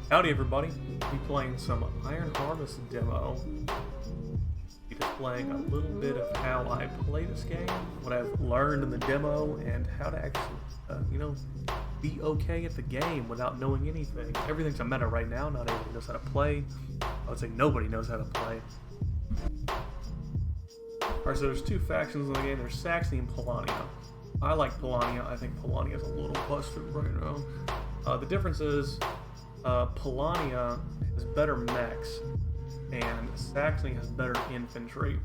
Howdy everybody, we're playing some Iron Harvest demo. Be displaying a little bit of how I play this game, what I've learned in the demo, and how to actually, be okay at the game without knowing anything. Everything's a meta right now, not everybody knows how to play. I would say nobody knows how to play. Alright, so there's two factions in the game, there's Saxony and Polania. I like Polania, I think Polania is a little busted right now. The difference is, Polania has better mechs, and Saxony has better infantry.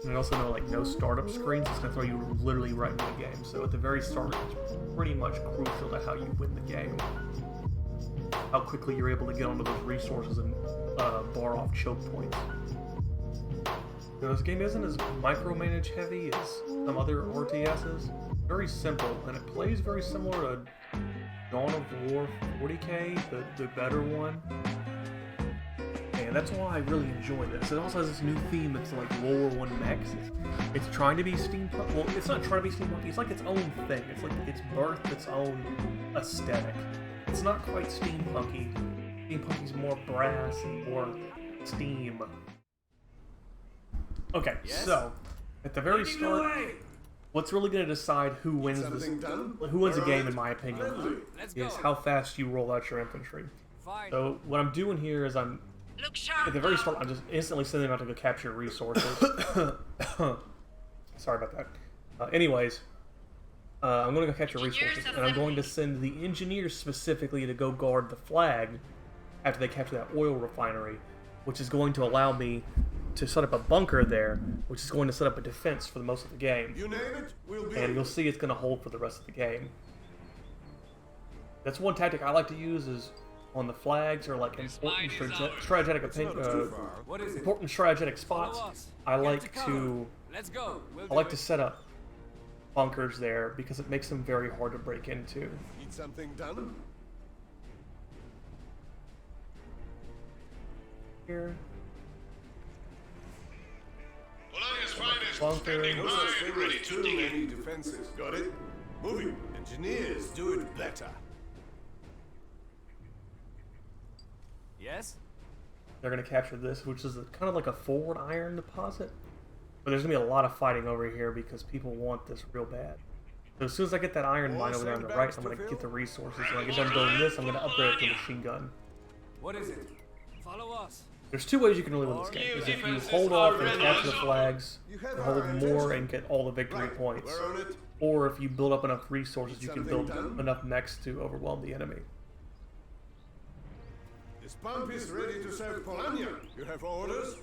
And I also know, like, no startup screens, it's gonna throw you literally right into the game. So at the very start, it's pretty much crucial to how you win the game. How quickly you're able to get onto those resources and bar off choke points. You know, this game isn't as micromanage heavy as some other RTSs. Very simple, and it plays very similar to Dawn of War 40K, the better one. And that's why I really enjoy this. It also has this new theme that's like World War I mechs. It's trying to be steampunk. Well, it's not trying to be steampunk. It's like its own thing. It's like it's birthed its own aesthetic. It's not quite steampunky. Steampunky's more brass and more steam. Okay, yes. So at the very start, what's really going to decide who wins a game, in my opinion, is how fast you roll out your infantry. Fine. So what I'm doing here is at the very start, I'm just instantly sending them out to go capture resources. Sorry about that. Anyways, I'm going to go capture resources, and I'm going to send the engineers specifically to go guard the flag after they capture that oil refinery, which is going to allow me to set up a bunker there, which is going to set up a defense for the most of the game. You name it, we'll be and you'll see it's going to hold for the rest of the game. That's one tactic I like to use, is on the flags or like important strategic spots. I like to set up bunkers there because it makes them very hard to break into. Need something done? Here. Bunker. Ready to dig in. Defenses. Got it? Moving. Engineers do it better. Yes? They're going to capture this, which is kind of like a forward iron deposit. But there's going to be a lot of fighting over here because people want this real bad. So as soon as I get that iron mine over there on the right, I'm going to get the resources. When I get done building this, I'm going to upgrade it to a machine gun. What is it? Follow us. There's two ways you can really win this game. Is if you hold off and capture the flags, and hold more and get all the victory points. Or if you build up enough resources, you can build enough mechs to overwhelm the enemy. This pump is ready to serve Polania. You have orders?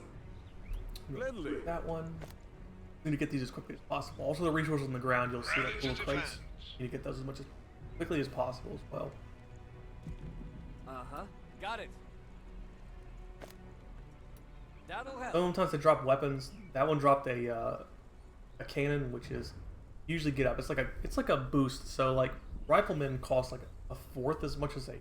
Gladly. That one. I need to get these as quickly as possible. Also, the resources on the ground, you'll see like little crates. You need to get those as quickly as possible as well. Uh-huh. Got it. That'll help. Sometimes they drop weapons. That one dropped a cannon, which is usually get up. It's like a boost. So like riflemen cost like a fourth as much as a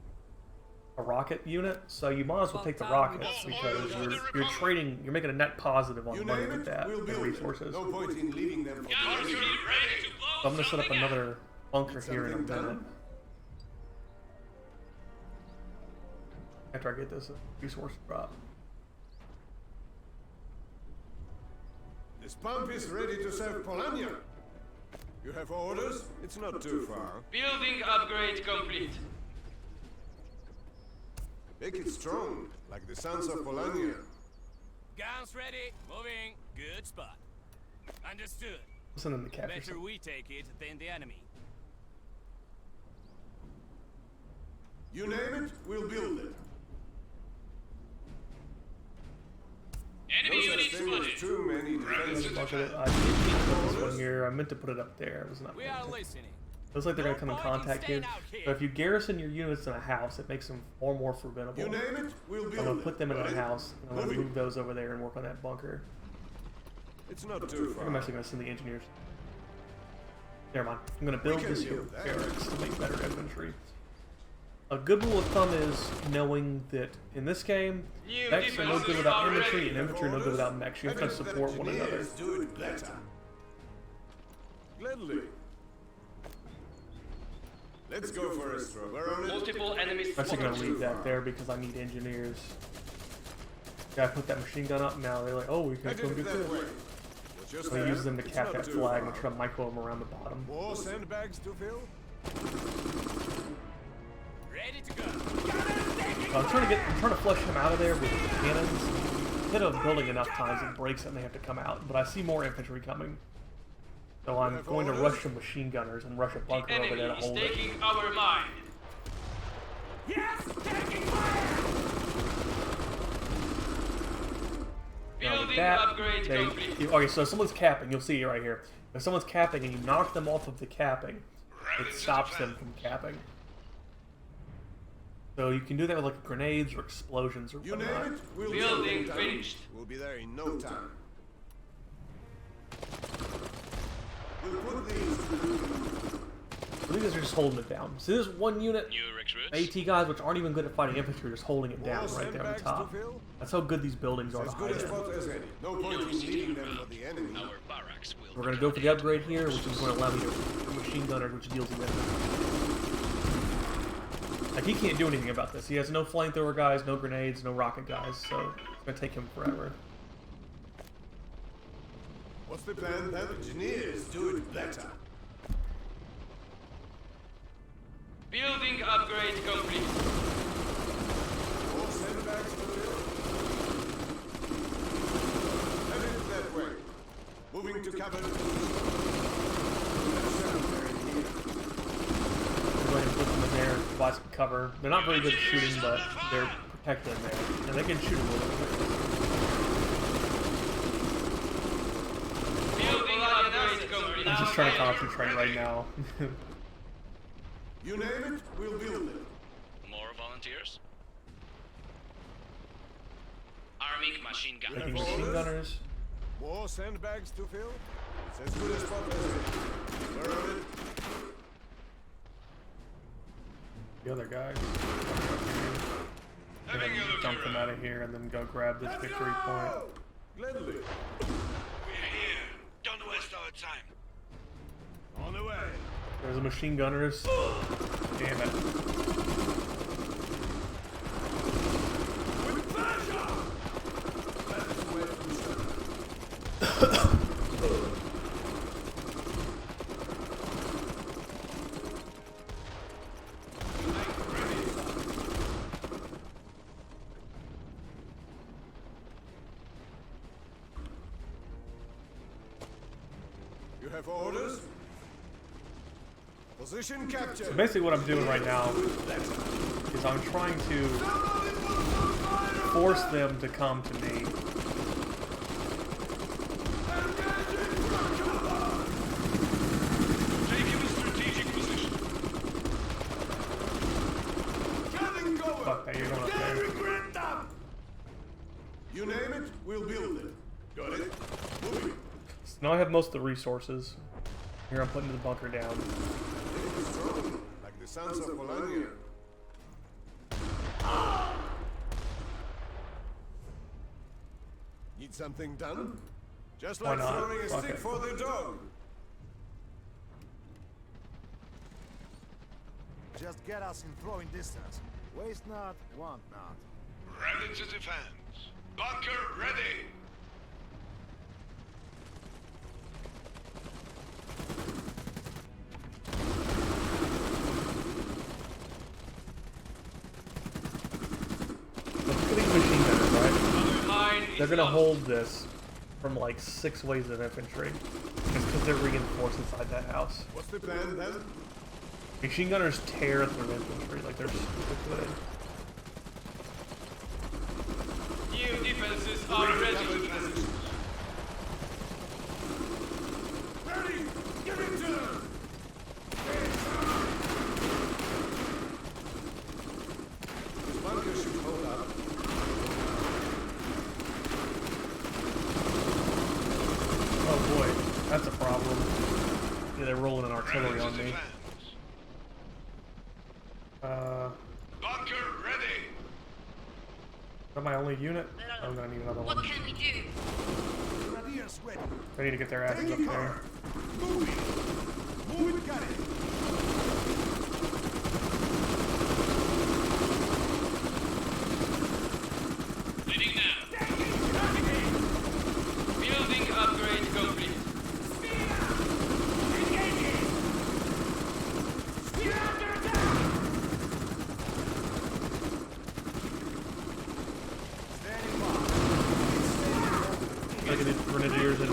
rocket unit. So you might as well take the rockets because you're making a net positive on the money with that and resources. No point in leaving them for so I'm gonna set up another bunker here in a minute. After I get this resource drop. This pump is ready to serve Polania. You have orders? It's not too far. Building upgrade complete. Make it strong, like the sons of Polania. Guns ready. Moving. Good spot. Understood. Send them to capture. Better we take it than the enemy. You name it, we'll build it. Enemy unit spotted. Too many defenses. I put this one here. I meant to put it up there. It was not. We are listening. Looks like they're gonna come in contact here. But if you garrison your units in a house, it makes them far more formidable. You name it, we'll build it. I'm gonna put them in a house, and I'm gonna move those over there and work on that bunker. It's not too far. I'm actually gonna send the engineers. Never mind. I'm gonna build this here barracks to make better infantry. A good rule of thumb is knowing that in this game, mechs are no good without infantry, and infantry are no good without mechs. You have to support one another. Do it better. Gladly. Let's go for a stroll. We're on it. Multiple enemies I'm actually gonna spotted. leave that there because I need engineers. Yeah, I put that machine gun up now. They're like, oh, we can go Headed do that way. this. What's your I stand? use them to It's cap not that too flag far. and try to micro them around the bottom. More sandbags to fill? Ready to go. So I'm trying to flush him out of there with cannons. Instead of building enough times, it breaks it and they have to come out. But I see more infantry coming. So I'm going to rush some machine gunners and rush a The bunker over there to enemy is hold it. taking our mine. Yes, taking fire. Now with Building that, upgrade complete. okay, so if someone's capping, you'll see it right here. If someone's capping and you knock them off of the capping, it stops them from capping. So you can do that with like grenades or explosions or You whatnot. name it, we'll Building do it. finished. We'll be there in no time. We'll put these. So these guys are just holding it down. So there's one unit, New recruits. AT guys, which aren't even good at fighting infantry, just holding it More down right there on sandbags top. to fill? That's how good these buildings are to As good hide a in. spot as any. No point in leaving them for the enemy. Our barracks will. We're gonna go for the upgrade here, which is going to allow me to machine gunner, which deals with it. Like he can't do anything about this. He has no flamethrower guys, no grenades, no rocket guys, so it's gonna take him forever. What's the plan then? Engineers do it better. Building upgrade complete. More sandbags to fill? Headed that way. Moving to cover. Let's set up there in here. We're going to put them in there and provide some cover. They're not very good at shooting, but they're protected in there, and they can shoot a little bit. Building upgrade complete. I'm just trying to concentrate right now. You name it, we'll build it. More volunteers. Arming machine gun. Making machine gunners. More sandbags to fill? It's as good a spot as any. We're on it. The other guys. Dump them out of here and then go grab this victory point. Gladly. We're here. Don't waste our time. On the way. There's the machine gunners. Damn it. With pleasure! Let us wait and You have orders? Position captured. So basically what I'm doing right now is I'm trying to force them to come to me. Taking a strategic position. Fuck that, you're going up there. You name it, we'll build it. Got it? Moving. So now I have most of the resources. Here I'm putting the bunker down. Strong, like the sons of Polania. Need something done? Just Why like not? throwing a Fuck stick it. for the dog. Just get us in throwing distance. Waste not, want not. Ready to defend. Bunker ready. Look at these machine gunners, right? Our mine is They're gonna lost. hold this from like 6 waves of infantry. Just because they're reinforced inside that house. What's the plan then? Machine gunners tear through infantry like they're super good. New defenses are ready. Ready! Give it to them! This bunker should hold up. Oh boy, that's a problem. Yeah, they're rolling an artillery Ready to on me. defend. Bunker ready. Is that my only unit? I'm gonna need another What one. can we do? Grenadiers ready. I need to get their asses up there. Moving! Move it, got it!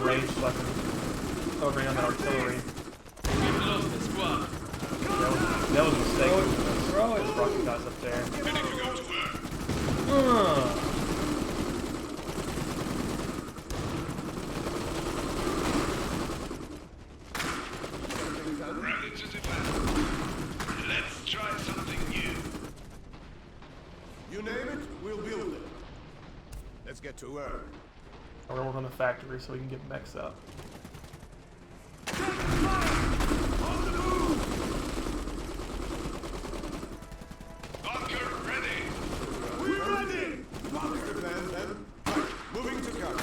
range so I can covering on that artillery. We've lost the squad. That was a mistake. Throw it. Rocket guys up there. Ready to defend. Let's try something new. You name it, we'll build it. Let's get to work. We're gonna work on the factory so we can get mechs up. Bunker ready. We're ready! Bunker plan then. Right, moving to cover.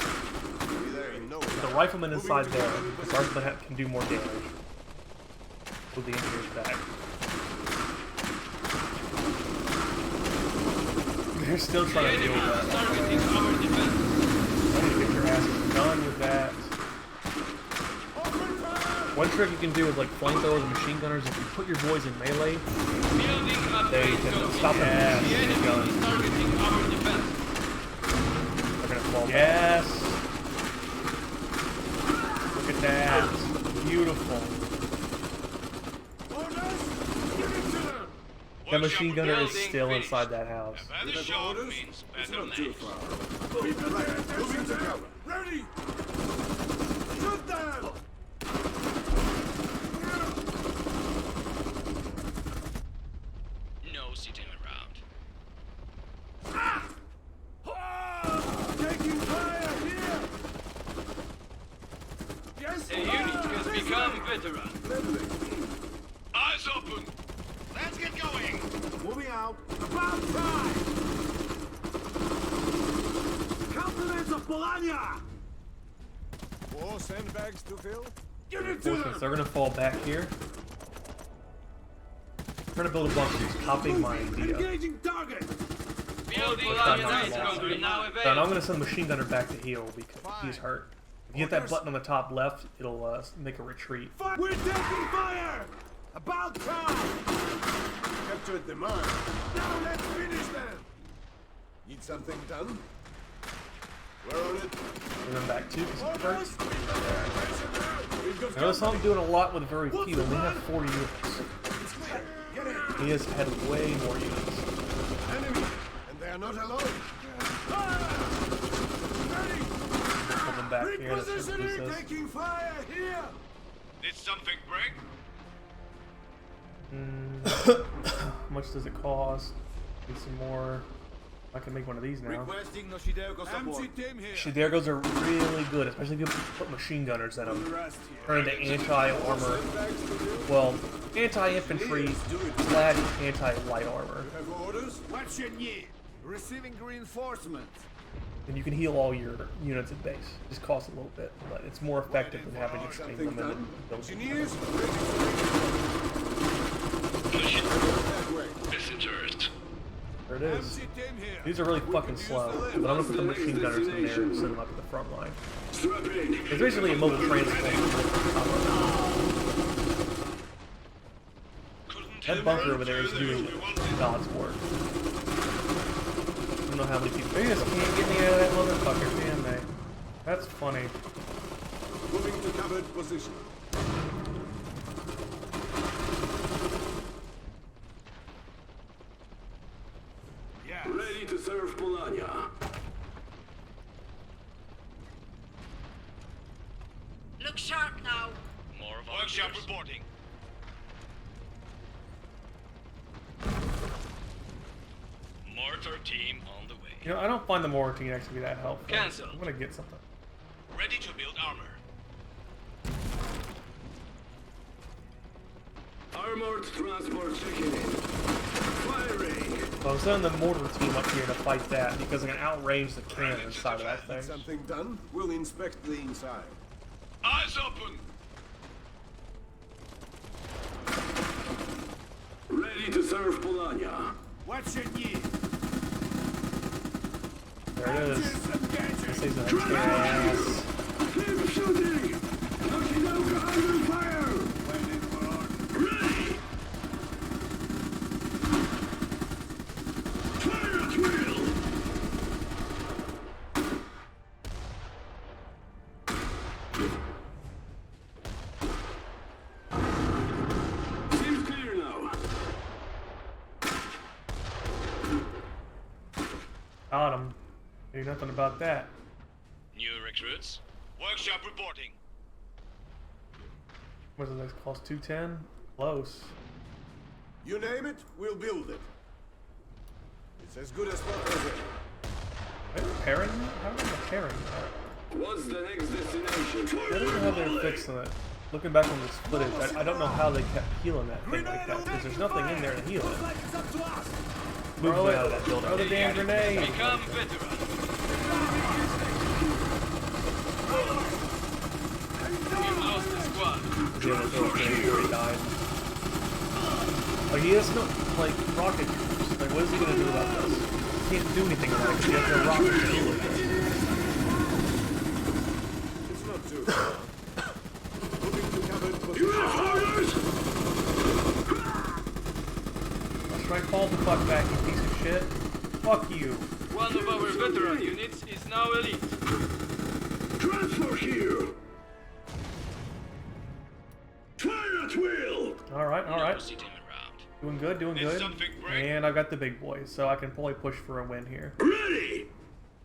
There ain't no The rifleman inside there, the sergeant can do more damage with the engineer's back. They're still The trying to deal enemy with is that. targeting our defense. I need to get your asses done with that. One trick you can do with like flamethrowers and machine gunners, if you put your boys in melee, Building they upgrade can complete. stop them The from enemy shooting is guns. targeting our defense. They're gonna fall back. Yes! Look at that. Beautiful. That machine gunner is still inside that house. Better have shot orders? means It's better not too name. far. Right, moving to cover. Ready! Shoot them! No sitting around. Taking fire here! Yes, The unit has become veteran. Eyes open. Let's get going. Moving out. About time! Compliments of Polania! More sandbags to fill? Give it to Fortunately, them! they're gonna fall back here. We're gonna build a bunch of these, copying my idea. Engaging target! Building not Alliance long. Concrete now Now I'm available. gonna send the machine gunner back to heal because he's hurt. If you hit that button on the top left, it'll make a retreat. We're taking fire! About time! Captured the mine. Now let's finish them! Need something done? We're on it. Bring them back too because he's hurt. We've got Notice I'm doing a lot with very few. We only have 4 units. Get it. He has had way more units. Enemy. And they are not alone. Put them back here. That's what this Repositioning! says. Taking fire here! Did something break? How much does it cost? Need some more. I can make one of these now. Requesting Noshidelko support. MC team here. Shidergos are really good, especially if you put machine gunners in them. Rest here. Turn into anti-armor. Sandbags to fill? Well, anti-infantry / anti-light armor. Have orders? What's your need? Receiving reinforcements. And you can heal all your units at base. Just costs a little bit, but it's more effective than having to stream Something them in done? and build them. Engineers, ready to that way. Messengers. There it is. MC team here. These are really fucking slow, but I'm gonna put the machine gunners in there and send them up to the front line. It's basically a mobile transport. That bunker over there is doing God's work. I don't know how many people. They just can't get me out of that motherfucker, can they? That's funny. Moving to covered position. Yeah. Ready to serve Polania. Look sharp now. More Workshop volunteers. reporting. Mortar team on the way. You know, I don't find the mortar team actually that helpful. Cancel. I'm gonna get something. Ready to build armor. Armored transport checking in. Firing. So I'm sending the mortar team up here to fight that because I can outrange the cannon inside of that thing. Something done? We'll inspect the inside. Eyes open. Ready to serve Polania. What's your need? There it is. Engaging. This is a gas. Keep shooting. Noshidelko under fire. Waiting for orders. Ready. Fire at will. got him. Do nothing about that. New recruits. Workshop reporting. What does this cost? 210? Close. You name it, we'll build it. It's as good as proposed. Are they repairing that? How are they repairing that? What's the next destination? I don't know how they're fixing it. Looking back on this footage, I don't know how they kept healing that thing like that, because there's nothing in there to heal it. Throw it out of that building. Throw the damn grenade! Become veteran. We've lost the squad. Was able to throw a grenade before he died. Like, he has no, like, rocket troops. Like, what is he gonna do about this? He can't do anything about it because he has no rockets to deal with this. It's not too far. Moving to covered position. You have orders! Let's try fall the fuck back, you piece of shit. Fuck you. One of our veteran units is now elite. Transfer here! Fire at will! Alright, alright. See them around. Doing good, doing Did good. something break? And I've got the big boys, so I can probably push for a win here. Ready!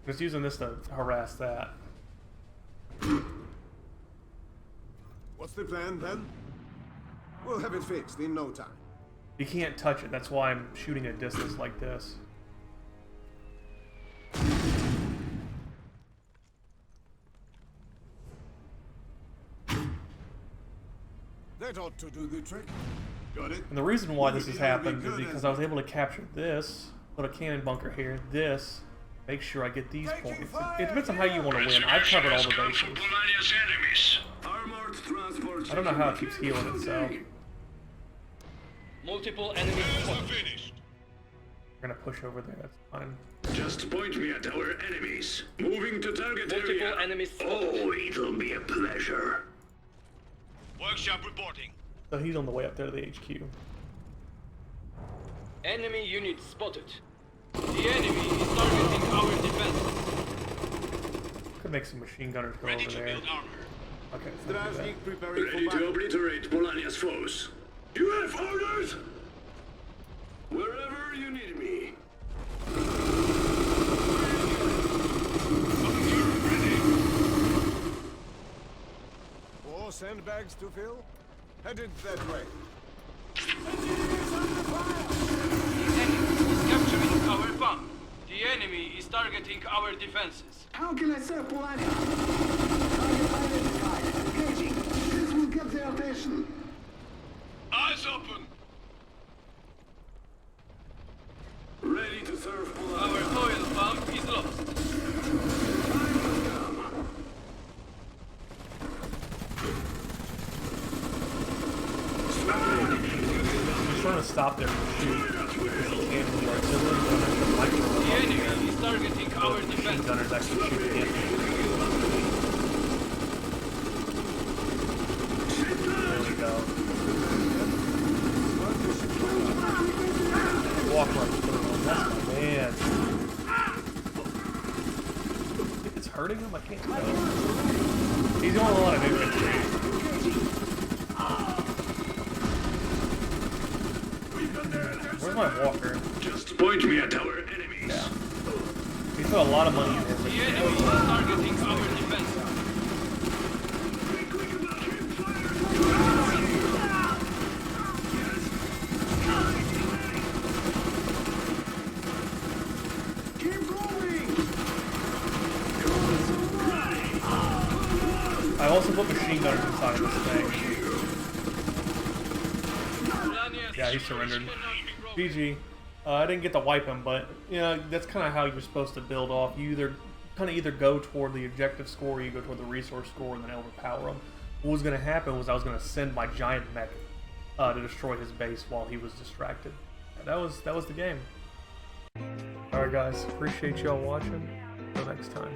Just using this to harass that. What's the plan then? We'll have it fixed in no time. You can't touch it, that's why I'm shooting at distance like this. That ought to do the trick. Got it? And the reason why this has happened is because I was able to capture this, put a cannon bunker here, this, make sure I get these points. It depends on how you want to win. I've covered all the bases. Polania's enemies. Armored transport. I don't know how it keeps healing itself. Multiple enemies spotted. Finished. We're gonna push over there, that's fine. Just point me at our enemies. Moving to target Multiple area. enemies spotted. Oh, it'll be a pleasure. Workshop reporting. So he's on the way up there to the HQ. Enemy unit spotted. The enemy is targeting our defense. Could make some machine gunners go Ready over to there. build armor. Okay, so I'll do that. Strajnik preparing Ready for to battle. obliterate Polania's foes. You have orders? Wherever you need me. More sandbags to fill? Headed that way. The enemy is capturing our bomb. The enemy is targeting our defenses. How can I serve Polania? Target identified. Engaging. This will get their attention. Eyes open. Ready to serve Polania. Our oil pump is lost. I'm trying to stop there and shoot. Because he can't do artillery gunners, the micro The enemy is targeting our machine defenses. gunners actually shoot the enemy. There we go. Walk right through him. That's my man. If it's hurting him, I can't tell. He's doing a lot of infantry. Where's my walker? Just point me at our enemies. Yeah. He put a lot of money in there. The enemy is targeting our defenses. Keep going! I also put machine gunners inside of this thing. Yeah, he surrendered. GG. I didn't get to wipe him, but you know that's kind of how you're supposed to build off. You either go toward the objective score, or you go toward the resource score, and then overpower him. What was going to happen was I was going to send my giant mech to destroy his base while he was distracted. And that was the game. All right, guys. Appreciate y'all watching. Until next time.